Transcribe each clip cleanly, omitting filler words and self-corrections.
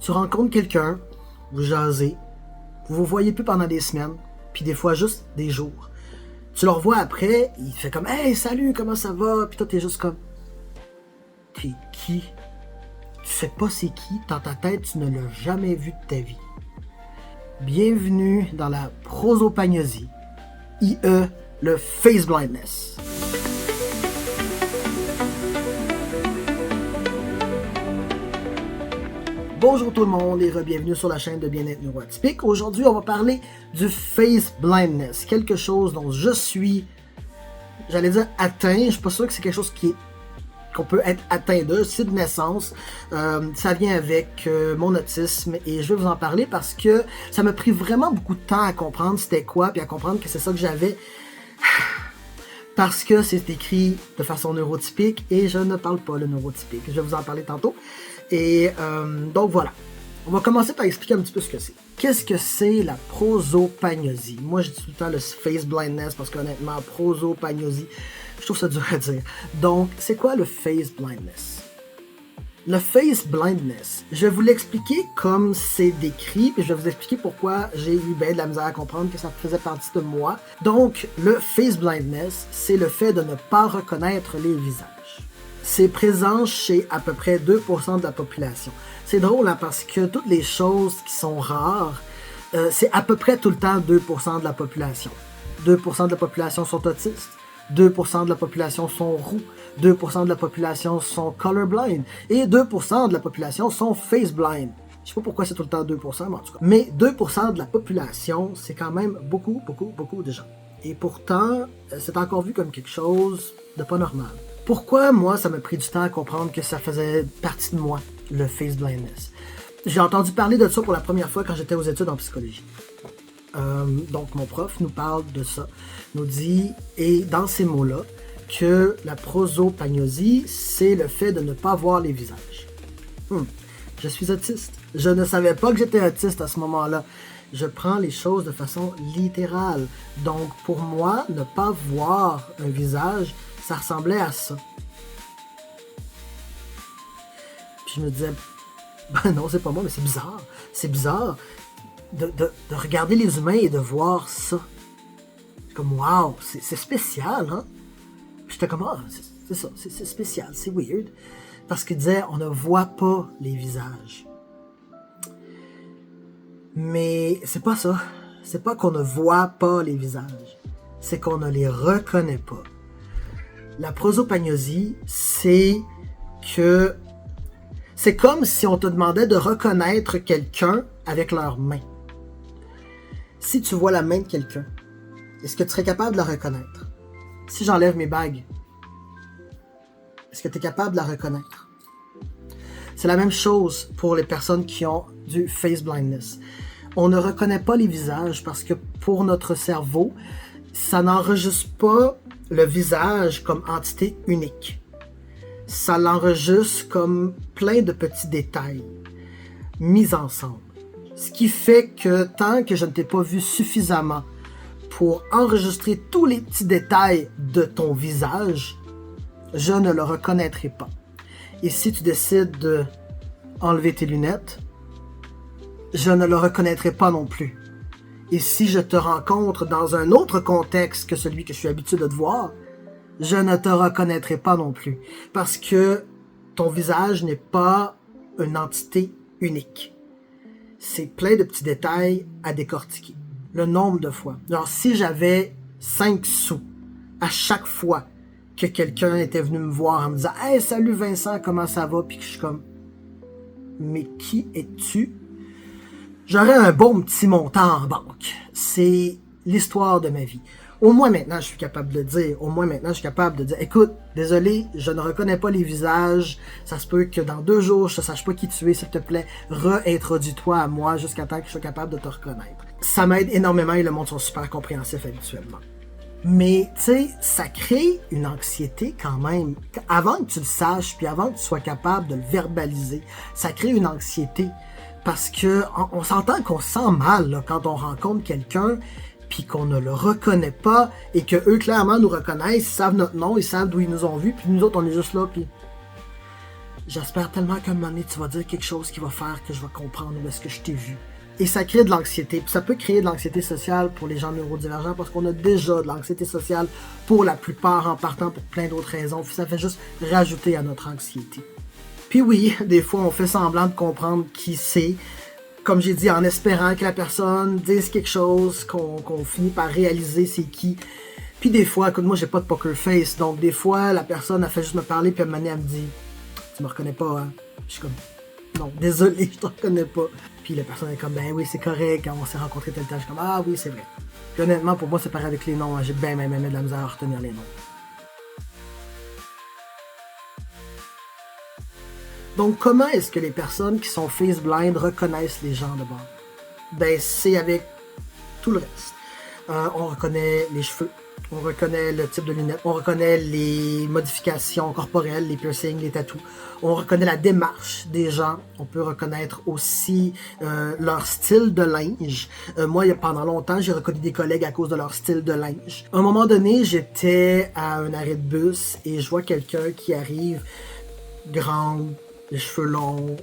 Tu rencontres quelqu'un, vous jasez, vous vous voyez plus pendant des semaines, puis des fois juste des jours. Tu le revois après, il fait comme « Hey, salut, comment ça va? » Puis toi, t'es juste comme « T'es qui? » Tu sais pas c'est qui, dans ta tête, tu ne l'as jamais vu de ta vie. Bienvenue dans la prosopagnosie, IE, le face blindness. Bonjour tout le monde et re-bienvenue sur la chaîne de bien-être neuroatypique. Aujourd'hui, on va parler du face blindness, quelque chose dont je suis, j'allais dire atteint. Je suis pas sûr que c'est quelque chose qu'on peut être atteint de, c'est de naissance. Ça vient avec mon autisme et je vais vous en parler parce que ça m'a pris vraiment beaucoup de temps à comprendre c'était quoi, puis à comprendre que c'est ça que j'avais. Parce que c'est écrit de façon neurotypique et je ne parle pas le neurotypique. Je vais vous en parler tantôt. Et donc voilà. On va commencer par expliquer un petit peu ce que c'est. Qu'est-ce que c'est la prosopagnosie? Moi, je dis tout le temps le face blindness parce qu'honnêtement, prosopagnosie, je trouve ça dur à dire. Donc, c'est quoi le face blindness? Le face blindness, je vais vous l'expliquer comme c'est décrit, et je vais vous expliquer pourquoi j'ai eu de la misère à comprendre que ça faisait partie de moi. Donc, le face blindness, c'est le fait de ne pas reconnaître les visages. C'est présent chez à peu près 2% de la population. C'est drôle hein, parce que toutes les choses qui sont rares, c'est à peu près tout le temps 2% de la population. 2% de la population sont autistes, 2% de la population sont roux, 2% de la population sont colorblind et 2% de la population sont face blind. Je sais pas pourquoi c'est tout le temps 2%, mais en tout cas. Mais 2% de la population, c'est quand même beaucoup de gens. Et pourtant, c'est encore vu comme quelque chose de pas normal. Pourquoi, moi, ça m'a pris du temps à comprendre que ça faisait partie de moi, le face blindness? J'ai entendu parler de ça pour la première fois quand j'étais aux études en psychologie. Donc, mon prof nous parle de ça, nous dit, et dans ces mots-là, que la prosopagnosie, c'est le fait de ne pas voir les visages. Je suis autiste. Je ne savais pas que j'étais autiste à ce moment-là. Je prends les choses de façon littérale. Donc, pour moi, ne pas voir un visage, ça ressemblait à ça. Puis je me disais, ben non, c'est pas moi, mais c'est bizarre. C'est bizarre de regarder les humains et de voir ça. C'est comme, wow, c'est spécial, hein? Puis j'étais comme, ah, c'est ça, c'est spécial, c'est weird. Parce qu'il disait, on ne voit pas les visages. Mais c'est pas ça. C'est pas qu'on ne voit pas les visages. C'est qu'on ne les reconnaît pas. La prosopagnosie, c'est que c'est comme si on te demandait de reconnaître quelqu'un avec leurs mains. Si tu vois la main de quelqu'un, est-ce que tu serais capable de la reconnaître? Si j'enlève mes bagues, est-ce que tu es capable de la reconnaître? C'est la même chose pour les personnes qui ont du face blindness. On ne reconnaît pas les visages parce que pour notre cerveau, ça n'enregistre pas le visage comme entité unique. Ça l'enregistre comme plein de petits détails mis ensemble. Ce qui fait que tant que je ne t'ai pas vu suffisamment pour enregistrer tous les petits détails de ton visage, je ne le reconnaîtrai pas. Et si tu décides de enlever tes lunettes, je ne le reconnaîtrai pas non plus. Et si je te rencontre dans un autre contexte que celui que je suis habitué de te voir, je ne te reconnaîtrai pas non plus. Parce que ton visage n'est pas une entité unique. C'est plein de petits détails à décortiquer. Le nombre de fois. Alors, si j'avais 5 sous à chaque fois que quelqu'un était venu me voir en me disant « Hey, salut Vincent, comment ça va? » Puis que je suis comme « Mais qui es-tu? » J'aurais un bon petit montant en banque. C'est l'histoire de ma vie. Au moins maintenant, je suis capable de le dire. Au moins maintenant, je suis capable de dire « Écoute, désolé, je ne reconnais pas les visages. Ça se peut que dans 2 jours, je ne sache pas qui tu es. S'il te plaît, réintroduis-toi à moi jusqu'à temps que je sois capable de te reconnaître. » Ça m'aide énormément et le monde sont super compréhensifs habituellement. Mais, tu sais, ça crée une anxiété quand même. Avant que tu le saches, puis avant que tu sois capable de le verbaliser, ça crée une anxiété. Parce que on s'entend qu'on se sent mal là, quand on rencontre quelqu'un puis qu'on ne le reconnaît pas et que eux clairement nous reconnaissent, ils savent notre nom, ils savent d'où ils nous ont vus, puis nous autres on est juste là puis J'espère tellement qu'à un moment donné, tu vas dire quelque chose qui va faire que je vais comprendre où est-ce que je t'ai vu. Et ça crée de l'anxiété. Puis ça peut créer de l'anxiété sociale pour les gens neurodivergents parce qu'on a déjà de l'anxiété sociale pour la plupart en partant pour plein d'autres raisons. Puis ça fait juste rajouter à notre anxiété. Puis oui, des fois, on fait semblant de comprendre qui c'est. Comme j'ai dit, en espérant que la personne dise quelque chose, qu'on finit par réaliser c'est qui. Puis des fois, écoute, moi, j'ai pas de poker face. Donc des fois, la personne a fait juste me parler puis à un moment donné, elle me dit « Tu me reconnais pas, hein? » Je suis comme « Non, désolé, je te reconnais pas. » Puis la personne est comme, ben oui, c'est correct, quand on s'est rencontrés tel temps, je suis comme, ah oui, c'est vrai. Puis honnêtement, pour moi, c'est pareil avec les noms, hein. J'ai bien de la misère à retenir les noms. Donc, comment est-ce que les personnes qui sont face blind reconnaissent les gens d'abord? Ben, c'est avec tout le reste. On reconnaît les cheveux, on reconnaît le type de lunettes, on reconnaît les modifications corporelles, les piercings, les tattoos. On reconnaît la démarche des gens. On peut reconnaître aussi leur style de linge. Moi, pendant longtemps, j'ai reconnu des collègues à cause de leur style de linge. À un moment donné, j'étais à un arrêt de bus et je vois quelqu'un qui arrive grande, les cheveux longs,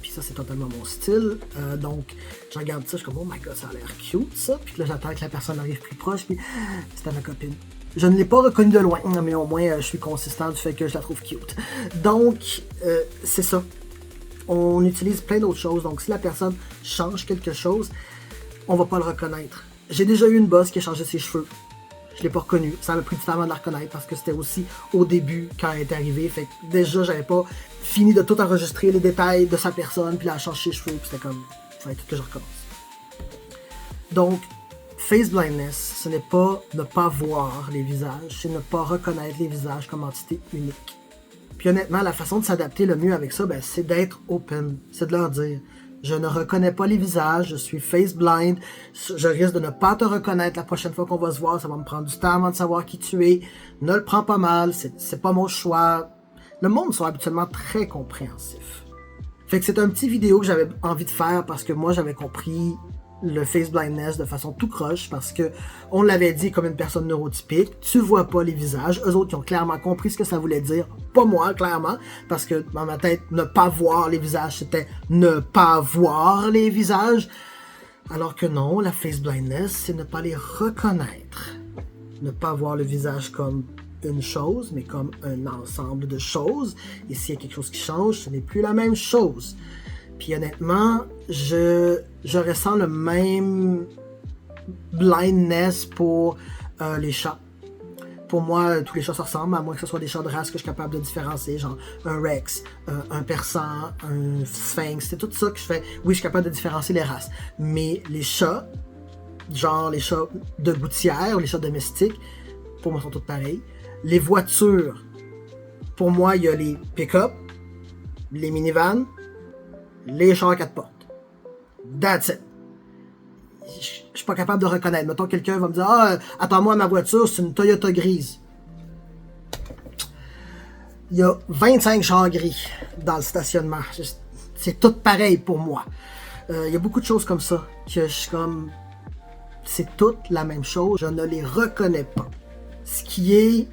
puis ça c'est totalement mon style, donc je regarde ça, je suis comme oh my god, ça a l'air cute ça, puis là j'attends que la personne arrive plus proche, puis c'était ma copine. Je ne l'ai pas reconnue de loin, mais au moins je suis consistant du fait que je la trouve cute. Donc c'est ça, on utilise plein d'autres choses, donc si la personne change quelque chose, on va pas le reconnaître. J'ai déjà eu une boss qui a changé ses cheveux. Je l'ai pas reconnue. Ça m'a pris du temps avant de la reconnaître parce que c'était aussi au début quand elle est arrivée. Fait que déjà, j'avais pas fini de tout enregistrer les détails de sa personne, puis elle a changé ses cheveux, puis c'était comme, il fallait tout que je recommence. Donc, face blindness, ce n'est pas ne pas voir les visages, c'est ne pas reconnaître les visages comme entité unique. Puis honnêtement, la façon de s'adapter le mieux avec ça, ben, c'est d'être open, c'est de leur dire. Je ne reconnais pas les visages, je suis face blind, je risque de ne pas te reconnaître la prochaine fois qu'on va se voir, ça va me prendre du temps avant de savoir qui tu es, ne le prends pas mal, c'est pas mon choix. Le monde sont habituellement très compréhensifs. Fait que c'est un petit vidéo que j'avais envie de faire parce que moi j'avais compris le face blindness de façon tout croche parce que on l'avait dit comme une personne neurotypique, tu vois pas les visages, eux autres ils ont clairement compris ce que ça voulait dire, pas moi clairement, parce que dans ma tête ne pas voir les visages c'était ne pas voir les visages, alors que non, la face blindness c'est ne pas les reconnaître, ne pas voir le visage comme une chose mais comme un ensemble de choses, et s'il y a quelque chose qui change, ce n'est plus la même chose. Puis honnêtement, je ressens le même blindness pour les chats. Pour moi, tous les chats se ressemblent, à moins que ce soit des chats de race que je suis capable de différencier, genre un Rex, un Persan, un Sphinx, c'est tout ça que je fais. Oui, je suis capable de différencier les races. Mais les chats, genre les chats de gouttière ou les chats domestiques, pour moi, sont tous pareils. Les voitures, pour moi, il y a les pick-up, les minivans, les chars à 4 portes. That's it. Je suis pas capable de reconnaître. Mettons, quelqu'un va me dire « Ah, attends-moi, ma voiture, c'est une Toyota grise. » Il y a 25 chars gris dans le stationnement. C'est tout pareil pour moi. Il y a beaucoup de choses comme ça que je suis comme... C'est toute la même chose. Je ne les reconnais pas. Ce qui est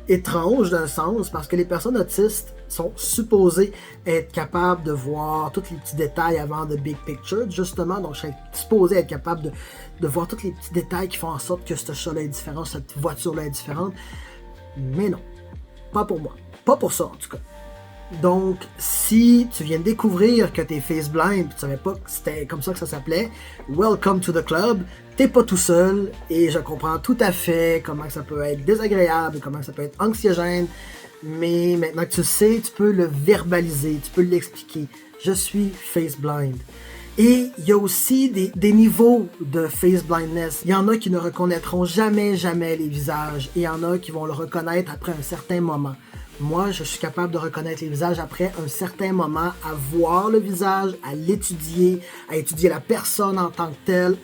étrange d'un sens, parce que les personnes autistes sont supposées être capables de voir tous les petits détails avant de big picture, justement, donc je suis supposé être capable de voir tous les petits détails qui font en sorte que ce chat-là est différent, cette voiture-là est différente, mais non, pas pour moi, pas pour ça en tout cas. Donc, si tu viens de découvrir que t'es face blind, tu savais pas que c'était comme ça que ça s'appelait, welcome to the club, t'es pas tout seul, et je comprends tout à fait comment ça peut être désagréable, comment ça peut être anxiogène, mais maintenant que tu le sais, tu peux le verbaliser, tu peux l'expliquer. Je suis face blind. Et il y a aussi des niveaux de face blindness. Il y en a qui ne reconnaîtront jamais les visages, et il y en a qui vont le reconnaître après un certain moment. Moi, je suis capable de reconnaître les visages après un certain moment, à voir le visage, à l'étudier, à étudier la personne en tant que telle.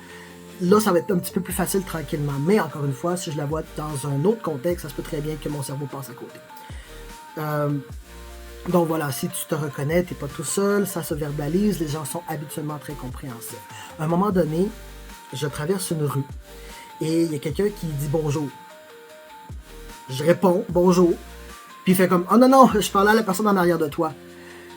Là, ça va être un petit peu plus facile tranquillement. Mais encore une fois, si je la vois dans un autre contexte, ça se peut très bien que mon cerveau passe à côté. Donc voilà, si tu te reconnais, t'es pas tout seul, ça se verbalise, les gens sont habituellement très compréhensifs. À un moment donné, je traverse une rue et il y a quelqu'un qui dit bonjour. Je réponds bonjour, puis il fait comme oh non, je parlais à la personne en arrière de toi.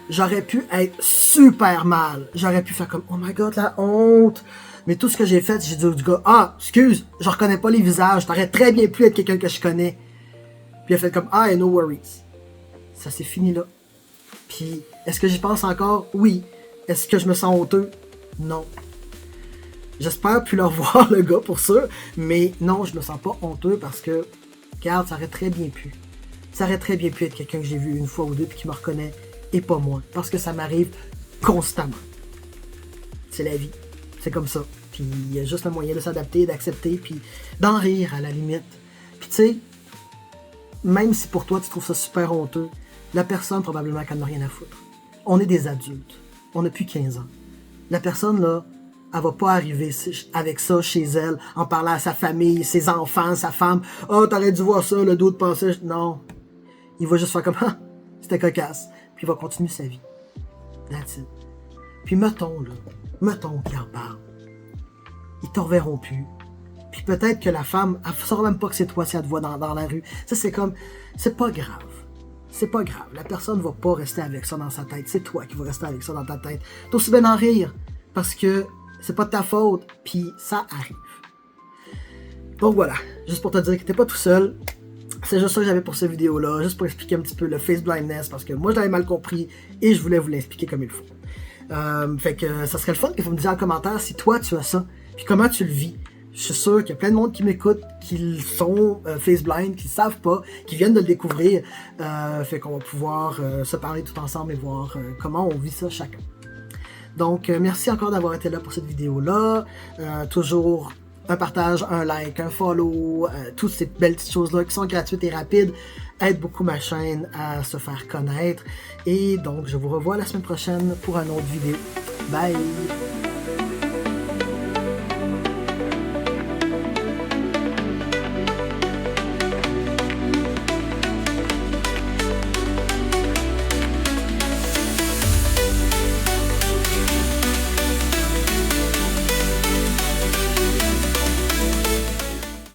j'aurais pu être super mal. J'aurais pu faire comme, oh my god, la honte. Mais tout ce que j'ai fait, j'ai dit au gars, ah, excuse, je reconnais pas les visages, t'aurais très bien pu être quelqu'un que je connais. Puis il a fait comme, ah, no worries. Ça s'est fini là. Puis, est-ce que j'y pense encore? Oui. Est-ce que je me sens honteux? Non. J'espère plus le revoir, le gars, pour ça. Mais non, je me sens pas honteux parce que, regarde, ça aurait très bien pu. Ça aurait très bien pu être quelqu'un que j'ai vu une fois ou deux puis qui me reconnaît et pas moi. Parce que ça m'arrive constamment. C'est la vie. C'est comme ça. Puis il y a juste un moyen de s'adapter, d'accepter, puis d'en rire à la limite. Puis tu sais, même si pour toi tu trouves ça super honteux, la personne probablement qu'elle n'a rien à foutre. On est des adultes. On n'a plus 15 ans. La personne là, elle va pas arriver avec ça chez elle, en parlant à sa famille, ses enfants, sa femme. Oh, t'aurais dû voir ça, le dos de pensée. Non. Il va juste faire comme, ah, c'était cocasse. Puis il va continuer sa vie. That's it. Puis mettons qu'il en parle. Ils te reverront plus. Puis peut-être que la femme, elle ne saura même pas que c'est toi si elle te voit dans la rue. Ça, c'est comme, c'est pas grave. C'est pas grave. La personne va pas rester avec ça dans sa tête. C'est toi qui vas rester avec ça dans ta tête. T'as aussi bien en rire. Parce que c'est pas de ta faute. Puis ça arrive. Donc voilà. Juste pour te dire que t'es pas tout seul. C'est juste ça que j'avais pour cette vidéo-là. Juste pour expliquer un petit peu le face blindness. Parce que moi, je l'avais mal compris. Et je voulais vous l'expliquer comme il faut. Fait que ça serait le fun que vous me disiez en commentaire si toi tu as ça. Puis comment tu le vis. Je suis sûr qu'il y a plein de monde qui m'écoute, qui sont face blind, qui ne savent pas, qui viennent de le découvrir. Fait qu'on va pouvoir se parler tout ensemble et voir comment on vit ça chacun. Donc, merci encore d'avoir été là pour cette vidéo-là. Toujours un partage, un like, un follow, toutes ces belles petites choses-là qui sont gratuites et rapides aident beaucoup ma chaîne à se faire connaître. Et donc, je vous revois la semaine prochaine pour une autre vidéo. Bye!